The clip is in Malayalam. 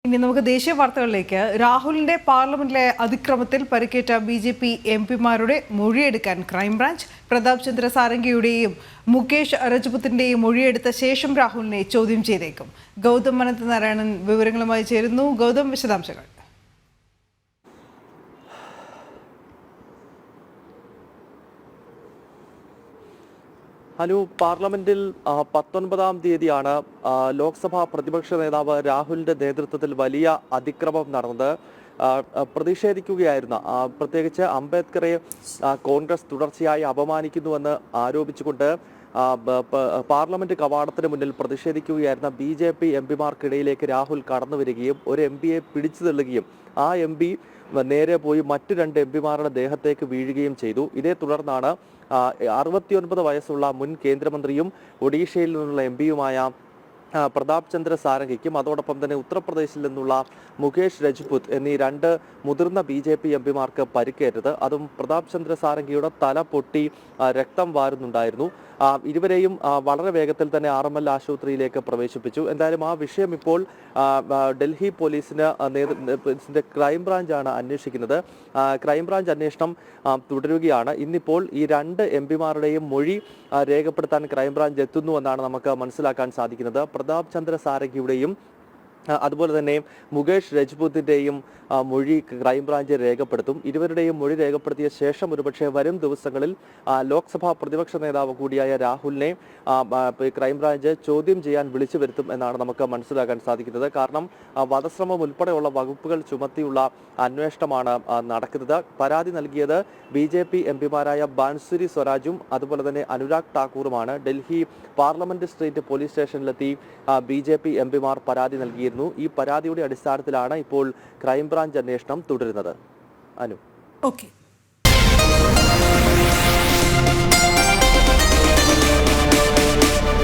ഇനി നമുക്ക് ദേശീയ വാർത്തകളിലേക്ക്. രാഹുലിന്റെ പാർലമെന്റിലെ അതിക്രമത്തിൽ പരിക്കേറ്റ ബി.ജെ.പി. എം.പിമാരുടെ മൊഴിയെടുക്കാൻ ക്രൈംബ്രാഞ്ച്. പ്രതാപ് ചന്ദ്ര സാരംഗിയുടെയും മുകേഷ് രജപുത്തിന്റെയും മൊഴിയെടുത്ത ശേഷം രാഹുലിനെ ചോദ്യം ചെയ്തേക്കും. ഗൗതം അനന്തനാരായണൻ വിവരങ്ങളുമായി ചേരുന്നു. ഗൗതം, വിശദാംശങ്ങൾ. പാർലമെന്റിൽ 19-ാം തീയതിയാണ് ലോക്സഭാ പ്രതിപക്ഷ നേതാവ് രാഹുലിന്റെ നേതൃത്വത്തിൽ വലിയ അതിക്രമം നടന്നത്. പ്രതിഷേധിക്കുകയായിരുന്ന, പ്രത്യേകിച്ച് അംബേദ്കറെ കോൺഗ്രസ് തുടർച്ചയായി അപമാനിക്കുന്നുവെന്ന് ആരോപിച്ചുകൊണ്ട് പാർലമെന്റ് കവാടത്തിന് മുന്നിൽ പ്രതിഷേധിക്കുകയായിരുന്ന ബി.ജെ.പി. എംപിമാർക്കിടയിലേക്ക് രാഹുൽ കടന്നു വരികയും ഒരു എംപിയെ പിടിച്ചു തള്ളുകയും ആ എംപി നേരെ പോയി മറ്റു 2 എംപിമാരുടെ ദേഹത്തേക്ക് വീഴുകയും ചെയ്തു. ഇതേ തുടർന്നാണ് 69 വയസ്സുള്ള മുൻ കേന്ദ്രമന്ത്രിയും ഒഡീഷയിൽ നിന്നുള്ള എംപിയുമായ പ്രതാപ് ചന്ദ്ര സാരംഗിക്കും അതോടൊപ്പം തന്നെ ഉത്തർപ്രദേശിൽ നിന്നുള്ള മുകേഷ് രജപുത്ത് എന്നീ 2 മുതിർന്ന ബി.ജെ.പി. എംപിമാർക്ക് പരിക്കേറ്റത്. അതും പ്രതാപ് ചന്ദ്ര സാരംഗിയുടെ തല പൊട്ടി രക്തം വാരുന്നുണ്ടായിരുന്നു. ഇരുവരെയും വളരെ വേഗത്തിൽ തന്നെ RML ആശുപത്രിയിലേക്ക് പ്രവേശിപ്പിച്ചു. എന്തായാലും ആ വിഷയം ഇപ്പോൾ ഡൽഹി പോലീസിന്റെ ക്രൈംബ്രാഞ്ചാണ് അന്വേഷിക്കുന്നത്. ക്രൈംബ്രാഞ്ച് അന്വേഷണം തുടരുകയാണ്. ഇന്നിപ്പോൾ ഈ 2 എംപിമാരുടെയും മൊഴി രേഖപ്പെടുത്താൻ ക്രൈംബ്രാഞ്ച് എത്തുന്നുവെന്നാണ് നമുക്ക് മനസ്സിലാക്കാൻ സാധിക്കുന്നത്. പ്രതാപ് ചന്ദ്ര സാരംഗിയുടെയും അതുപോലെ തന്നെ മുകേഷ് രജപുത്തിന്റെയും മൊഴി ക്രൈംബ്രാഞ്ച് രേഖപ്പെടുത്തും. ഇരുവരുടെയും മൊഴി രേഖപ്പെടുത്തിയ ശേഷം ഒരുപക്ഷെ വരും ദിവസങ്ങളിൽ ലോക്സഭാ പ്രതിപക്ഷ നേതാവ് കൂടിയായ രാഹുലിനെ ക്രൈംബ്രാഞ്ച് ചോദ്യം ചെയ്യാൻ വിളിച്ചു വരുത്തും എന്നാണ് നമുക്ക് മനസ്സിലാക്കാൻ സാധിക്കുന്നത്. കാരണം വധശ്രമം ഉൾപ്പെടെയുള്ള വകുപ്പുകൾ ചുമത്തിയുള്ള അന്വേഷണമാണ് നടക്കുന്നത്. പരാതി നൽകിയത് ബി.ജെ.പി. എംപിമാരായ ബാൻസുരി സ്വരാജും അതുപോലെ തന്നെ അനുരാഗ് ഠാക്കൂറുമാണ്. ഡൽഹി പാർലമെന്റ് സ്ട്രീറ്റ് പോലീസ് സ്റ്റേഷനിലെത്തി ബി.ജെ.പി. എംപിമാർ പരാതി നൽകിയിരുന്നു. ഈ പരാതിയുടെ അടിസ്ഥാനത്തിലാണ് ഇപ്പോൾ ക്രൈംബ്രാഞ്ച് അന്വേഷണം തുടരുന്നത്. അനു. ഓക്കെ.